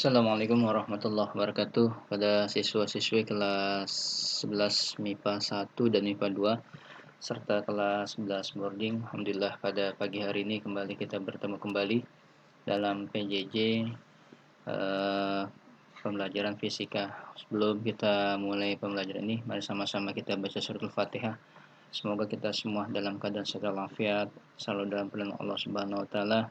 Assalamualaikum warahmatullahi wabarakatuh. Pada siswa-siswi kelas 11 MIPA 1 dan MIPA 2 serta kelas 11 boarding. Alhamdulillah pada pagi hari ini kembali kita bertemu kembali dalam PJJ pembelajaran fisika. Sebelum kita mulai pembelajaran ini, mari sama-sama kita baca suratul Fatihah. Semoga kita semua dalam keadaan sehat walafiat, selalu dalam perlindungan Allah Subhanahu wa taala,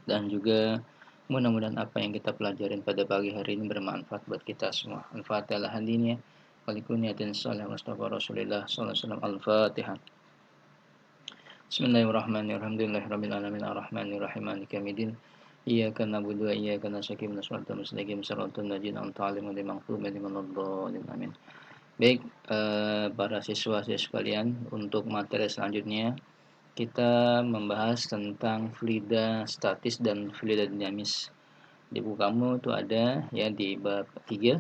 dan juga mudah-mudahan apa yang kita pelajarin pada pagi hari ini bermanfaat buat kita semua. Al-Fatihah hadiniya walikuniyatin salih Mustafa Rasulillah sallallahu alaihi wasallam. Al-Fatihah. Bismillahirrahmanirrahim. Alhamdulillahirabbil alamin arrahmanirrahim maliki yaumiddin. Iyyaka na'budu wa iyyaka nasta'in ihdinas siratal mustaqim siratal ladzina an'amta 'alaihim ghairil maghdubi 'alaihim waladdallin. Amin. Baik, para siswa-siswa sekalian, untuk materi selanjutnya kita membahas tentang fluida statis dan fluida dinamis. Di buku kamu itu ada ya di bab 3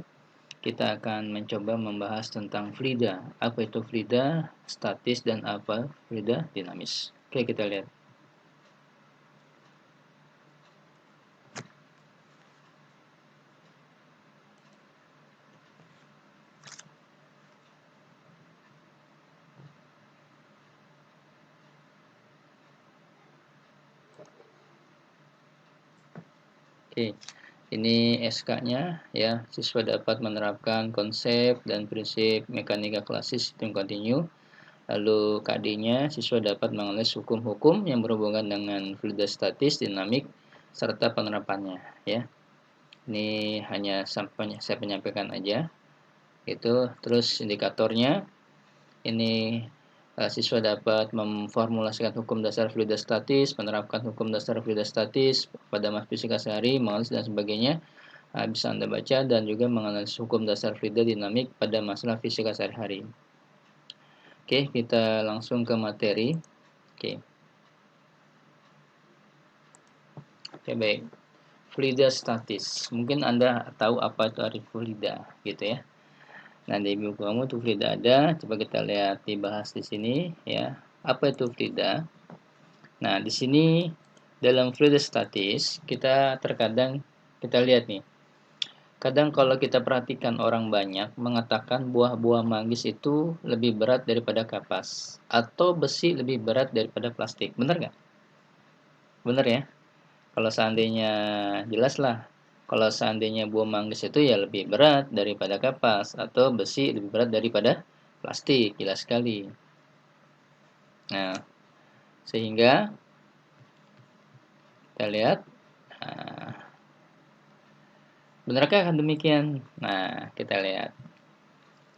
kita akan mencoba membahas tentang fluida. Apa itu fluida statis dan apa fluida dinamis. Oke, kita lihat. Oke, ini SK-nya ya. Siswa dapat menerapkan konsep dan prinsip mekanika klasis sistem kontinu. Lalu KD-nya, siswa dapat menganalisis hukum-hukum yang berhubungan dengan fluida statis, dinamik, serta penerapannya ya. Ini hanya saya menyampaikan aja. Itu terus indikatornya ini siswa dapat memformulasikan hukum dasar fluida statis, menerapkan hukum dasar fluida statis pada mas fisika sehari, menganalisis dan sebagainya. Bisa Anda baca dan juga menganalisis hukum dasar fluida dinamik pada masalah fisika sehari-hari. Oke, kita langsung ke materi. Oke. Oke, baik. Fluida statis. Mungkin Anda tahu apa itu arti fluida, gitu ya. Nah, di buku kamu tuh fluida ada. Coba kita lihat dibahas di sini ya. Apa itu fluida? Nah, di sini dalam fluida statis kita terkadang kita lihat nih. Kadang kalau kita perhatikan orang banyak mengatakan buah-buah manggis itu lebih berat daripada kapas atau besi lebih berat daripada plastik. Benar nggak? Benar ya? Kalau seandainya jelaslah. Kalau seandainya buah manggis itu ya lebih berat daripada kapas atau besi lebih berat daripada plastik, jelas sekali. Nah, sehingga kita lihat, benarkah demikian? Nah, kita lihat.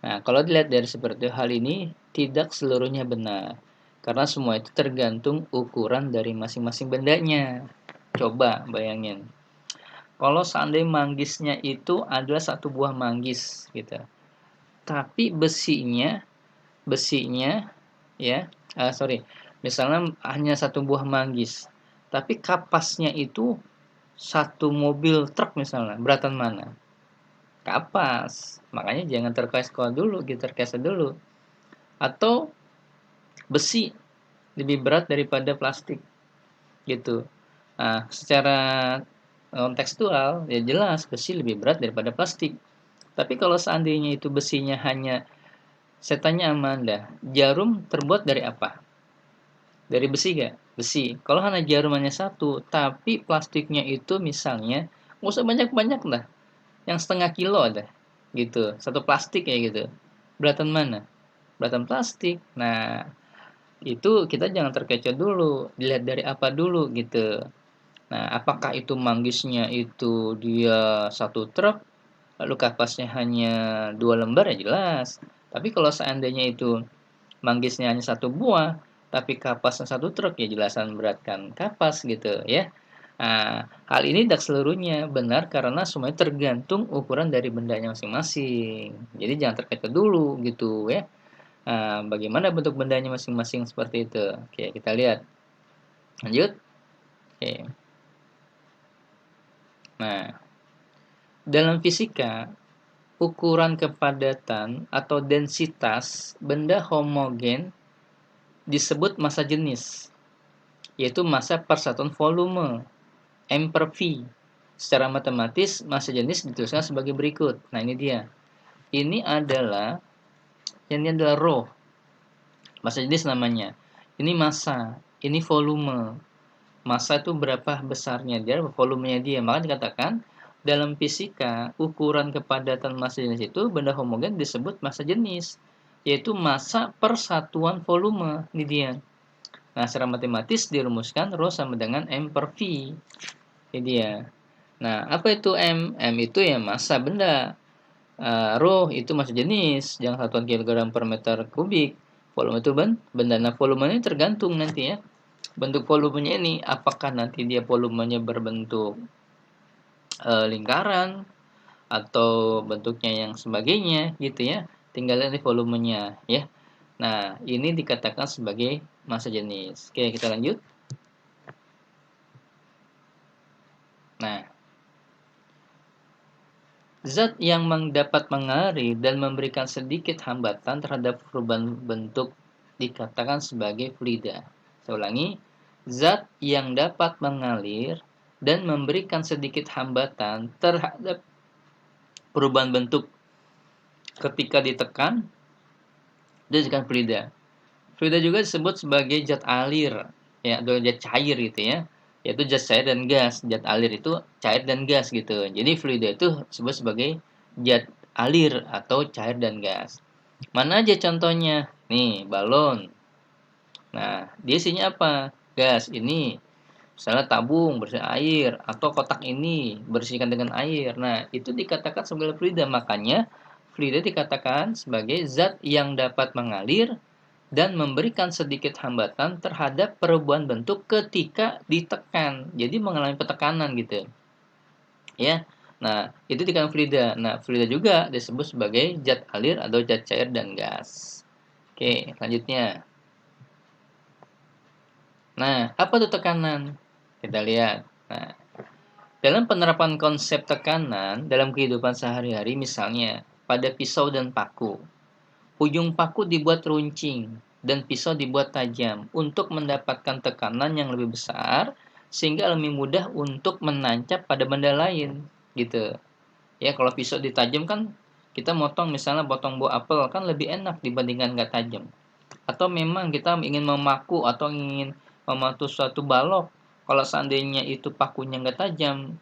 Nah, kalau dilihat dari seperti hal ini, tidak seluruhnya benar. Karena semua itu tergantung ukuran dari masing-masing bendanya. Coba bayangin. Kalau seandainya manggisnya itu adalah satu buah manggis gitu. Tapi besinya ya, misalnya hanya satu buah manggis. Tapi kapasnya itu satu mobil truk misalnya, beratan mana? Kapas. Makanya jangan terkecoh dulu, terkecoh dulu. Atau besi lebih berat daripada plastik gitu. Nah, secara kontekstual ya jelas besi lebih berat daripada plastik. Tapi kalau seandainya itu besinya hanya, saya tanya sama Anda, jarum terbuat dari apa? Dari besi nggak? Besi. Kalau hanya jarum hanya satu, tapi plastiknya itu misalnya nggak usah banyak-banyak lah, yang setengah kilo ada, gitu. Satu plastik kayak gitu. Beratan mana? Beratan plastik. Nah, itu kita jangan terkecoh dulu, dilihat dari apa dulu gitu. Nah, apakah itu manggisnya itu dia satu truk, lalu kapasnya hanya 2 lembar ya jelas. Tapi kalau seandainya itu manggisnya hanya satu buah, tapi kapasnya satu truk ya jelasan beratkan kapas gitu ya. Nah, hal ini tidak seluruhnya benar karena semuanya tergantung ukuran dari bendanya masing-masing. Jadi jangan terkecoh dulu gitu ya. Nah, bagaimana bentuk bendanya masing-masing seperti itu. Oke, kita lihat. Lanjut. Oke. Nah, dalam fisika, ukuran kepadatan atau densitas benda homogen disebut massa jenis, yaitu massa per satuan volume, M per V. Secara matematis, massa jenis dituliskan sebagai berikut. Nah, ini dia. Ini adalah rho. Massa jenis namanya. Ini massa, ini volume. Massa itu berapa besarnya dia, volumenya dia. Maka dikatakan dalam fisika, ukuran kepadatan massa jenis itu benda homogen disebut massa jenis, yaitu massa per satuan volume. Ini dia. Nah, secara matematis dirumuskan rho sama dengan M per V. Ini dia. Nah, apa itu M? M itu ya massa benda. Rho itu massa jenis, yang satuan kilogram per meter kubik. Volume itu benda. Nah, volumenya tergantung nanti ya. Bentuk volumenya ini, apakah nanti dia volumenya berbentuk lingkaran atau bentuknya yang sebagainya gitu ya. Tinggal lihat volumenya ya. Nah, ini dikatakan sebagai massa jenis. Oke, kita lanjut. Nah, zat yang dapat mengalir dan memberikan sedikit hambatan terhadap perubahan bentuk dikatakan sebagai fluida. Saya ulangi, zat yang dapat mengalir dan memberikan sedikit hambatan terhadap perubahan bentuk ketika ditekan disebut fluida. Fluida juga disebut sebagai zat alir ya, atau zat cair gitu ya. Yaitu zat cair dan gas. Zat alir itu cair dan gas gitu. Jadi fluida itu disebut sebagai zat alir atau cair dan gas. Mana aja contohnya? Nih, balon. Nah, dia isinya apa? Gas. Ini misalnya tabung berisi air atau kotak ini bersihkan dengan air. Nah, itu dikatakan sebagai fluida. Makanya fluida dikatakan sebagai zat yang dapat mengalir dan memberikan sedikit hambatan terhadap perubahan bentuk ketika ditekan. Jadi mengalami petekanan gitu. Ya. Nah, itu dikatakan fluida. Nah, fluida juga disebut sebagai zat alir atau zat cair dan gas. Oke, selanjutnya. Nah, apa itu tekanan? Kita lihat. Nah, dalam penerapan konsep tekanan dalam kehidupan sehari-hari misalnya pada pisau dan paku. Ujung paku dibuat runcing dan pisau dibuat tajam untuk mendapatkan tekanan yang lebih besar sehingga lebih mudah untuk menancap pada benda lain gitu. Ya, kalau pisau ditajam kan kita motong misalnya potong buah apel kan lebih enak dibandingkan nggak tajam. Atau memang kita ingin memaku atau ingin mematu suatu balok, kalau seandainya itu pakunya nggak tajam,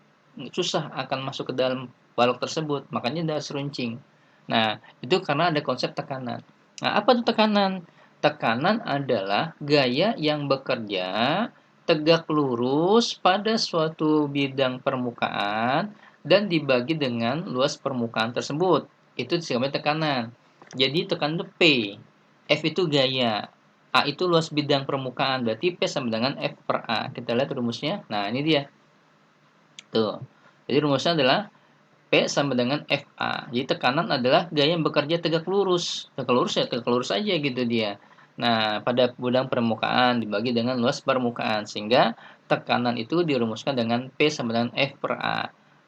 susah akan masuk ke dalam balok tersebut, makanya ada seruncing. Nah, itu karena ada konsep tekanan. Nah, apa itu tekanan? Tekanan adalah gaya yang bekerja tegak lurus pada suatu bidang permukaan dan dibagi dengan luas permukaan tersebut. Itu disebut tekanan. Jadi tekanan itu P. F itu gaya. A itu luas bidang permukaan. Berarti P sama dengan F per A. Kita lihat rumusnya. Nah, ini dia. Tuh. Jadi rumusnya adalah P sama dengan FA. Jadi tekanan adalah gaya yang bekerja tegak lurus. Tegak lurus ya tegak lurus aja gitu dia. Nah, pada bidang permukaan dibagi dengan luas permukaan. Sehingga tekanan itu dirumuskan dengan P sama dengan F per A.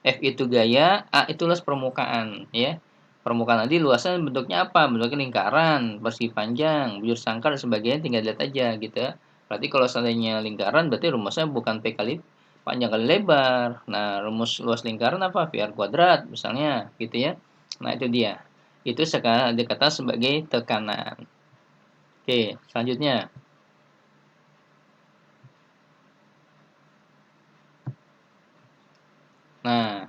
F itu gaya, A itu luas permukaan. Ya. Permukaan tadi luasnya bentuknya apa? Bentuknya lingkaran, persegi panjang, bujur sangkar, dan sebagainya tinggal lihat aja gitu. Berarti kalau seandainya lingkaran, berarti rumusnya bukan P kali panjang kali lebar. Nah, rumus luas lingkaran apa? VR kuadrat misalnya, gitu ya. Nah, itu dia. Itu sekarang dikata sebagai tekanan. Oke, selanjutnya. Nah,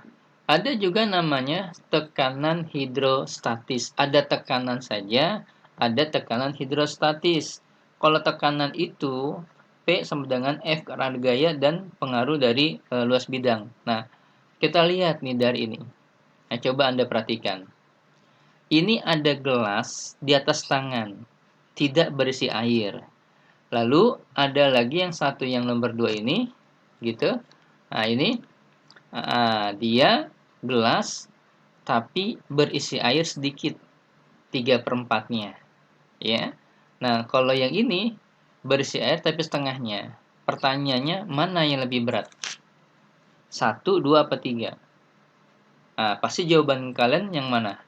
ada juga namanya tekanan hidrostatis. Ada tekanan saja, ada tekanan hidrostatis. Kalau tekanan itu P sama dengan F karena gaya dan pengaruh dari luas bidang. Nah, kita lihat nih dari ini. Nah, coba Anda perhatikan. Ini ada gelas di atas tangan, tidak berisi air. Lalu ada lagi yang satu yang nomor 2 ini, gitu. Nah, ini dia gelas tapi berisi air sedikit, 3/4-nya. Ya. Nah, kalau yang ini berisi air tapi setengahnya. Pertanyaannya, mana yang lebih berat? 1, 2, apa 3? Nah, pasti jawaban kalian yang mana?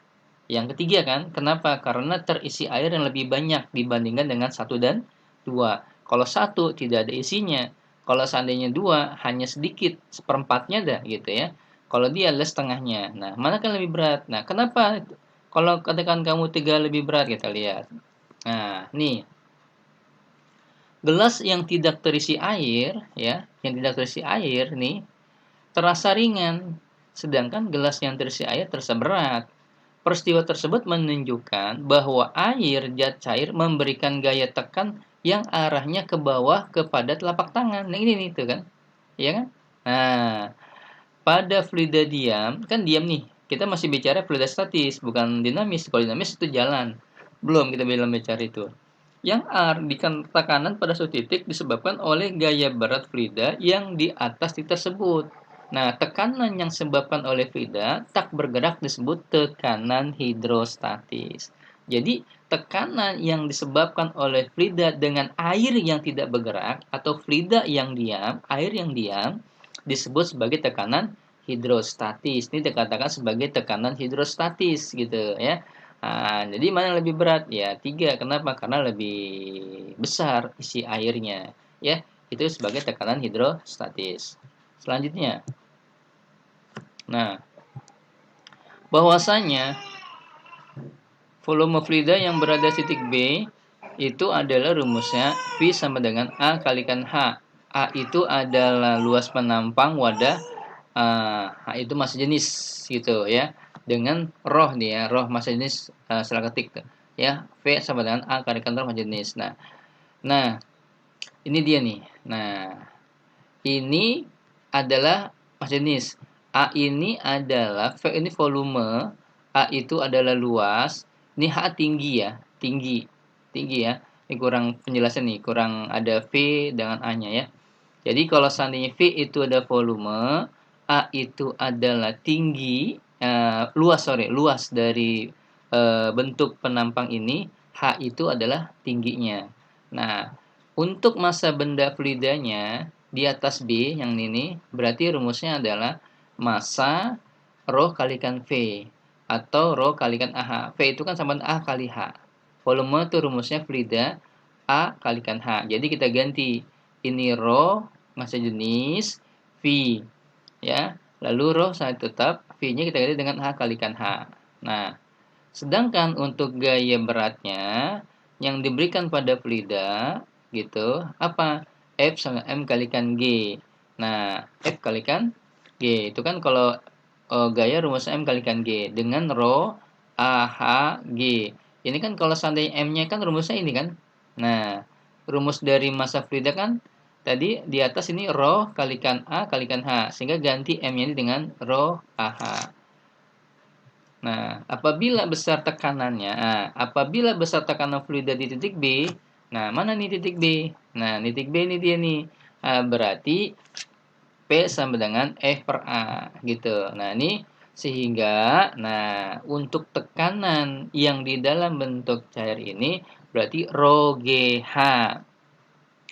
Yang ketiga kan, kenapa? Karena terisi air yang lebih banyak dibandingkan dengan 1 dan 2. Kalau 1 tidak ada isinya, Kalau seandainya 2 hanya sedikit, seperempatnya dah gitu ya. Kalau dia adalah setengahnya. Nah, mana kan lebih berat? Nah, kenapa? Kalau katakan kamu 3 lebih berat, kita lihat. Nah, nih, gelas yang tidak terisi air, ya, yang tidak terisi air nih, terasa ringan, sedangkan gelas yang terisi air terasa berat. Peristiwa tersebut menunjukkan bahwa air zat cair memberikan gaya tekan yang arahnya ke bawah kepada telapak tangan. Nah, ini nih tuh kan. Iya kan? Nah, pada fluida diam, kan diam nih. Kita masih bicara fluida statis, bukan dinamis. Kalau dinamis itu jalan. Belum kita bilang bicara itu. Yang R di tekanan pada suatu titik disebabkan oleh gaya berat fluida yang di atas titik tersebut. Nah, tekanan yang disebabkan oleh fluida tak bergerak disebut tekanan hidrostatis. Jadi, tekanan yang disebabkan oleh fluida dengan air yang tidak bergerak atau fluida yang diam, air yang diam disebut sebagai tekanan hidrostatis. Ini dikatakan sebagai tekanan hidrostatis gitu ya. Nah, jadi mana yang lebih berat? Ya, 3. Kenapa? Karena lebih besar isi airnya. Ya, itu sebagai tekanan hidrostatis. Selanjutnya, nah, bahwasanya volume fluida yang berada di titik B itu adalah rumusnya V sama dengan A kalikan H. A itu adalah luas penampang wadah, H itu massa jenis gitu ya. Dengan roh nih ya, roh massa jenis salah ketik tuh. Ya, V sama dengan A kalikan roh massa jenis. Nah, ini dia nih. Nah, ini adalah massa jenis. A ini adalah V ini volume, A itu adalah luas, ini H tinggi ya, tinggi. Tinggi ya. Ini kurang penjelasan nih, kurang ada V dengan A-nya ya. Jadi kalau seandainya V itu ada volume, A itu adalah tinggi, luas dari bentuk penampang ini, H itu adalah tingginya. Nah, untuk massa benda fluidanya di atas B yang ini, berarti rumusnya adalah massa rho kalikan V atau rho kalikan AH. V itu kan sama dengan A kali H. Volume itu rumusnya fluida A kalikan H. Jadi kita ganti ini rho massa jenis V ya. Lalu rho saya tetap V-nya kita ganti dengan H kalikan H. Nah, sedangkan untuk gaya beratnya yang diberikan pada fluida gitu, apa? F sama M kalikan G. Nah, F kalikan G. Itu kan kalau gaya rumus M kalikan G dengan rho AH G. Ini kan kalau seandainya M-nya kan rumusnya ini kan. Nah, rumus dari massa fluida kan tadi di atas ini rho kalikan A kalikan H. Sehingga ganti M-nya ini dengan rho AH. Nah, apabila besar tekanan fluida di titik B, nah mana nih titik B? Nah, titik B ini dia nih. Berarti P sama dengan F per A gitu. Nah, ini sehingga untuk tekanan yang di dalam bentuk cair ini berarti rho GH.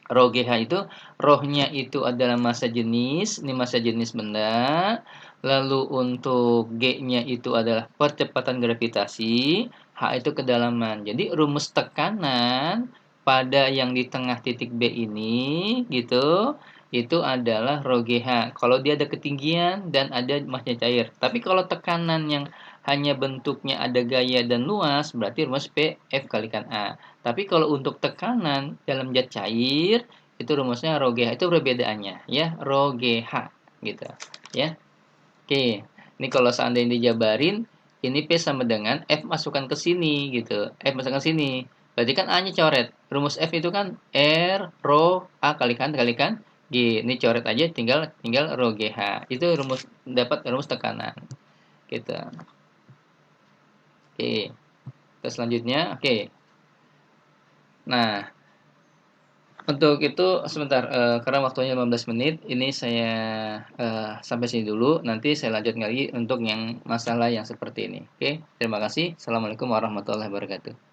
Rho GH itu rohnya itu adalah massa jenis, ini massa jenis benda. Lalu untuk G-nya itu adalah percepatan gravitasi, H itu kedalaman. Jadi rumus tekanan pada yang di tengah titik B ini gitu, itu adalah rho GH. Kalau dia ada ketinggian dan ada masnya cair. Tapi kalau tekanan yang hanya bentuknya ada gaya dan luas, berarti rumus P F kalikan A. Tapi kalau untuk tekanan dalam zat cair itu rumusnya rho GH, itu perbedaannya ya, rho GH gitu ya. Oke. Ini kalau seandainya dijabarin ini P sama dengan F masukkan ke sini gitu. F masukkan sini. Berarti kan A-nya coret. Rumus F itu kan R rho A kalikan G. Ini coret aja tinggal rho GH. Itu dapat rumus tekanan. Gitu. Oke. Terus selanjutnya, oke. Nah, untuk itu sebentar, karena waktunya 15 menit, ini saya sampai sini dulu. Nanti saya lanjut lagi untuk yang masalah yang seperti ini. Oke, terima kasih. Assalamualaikum warahmatullahi wabarakatuh.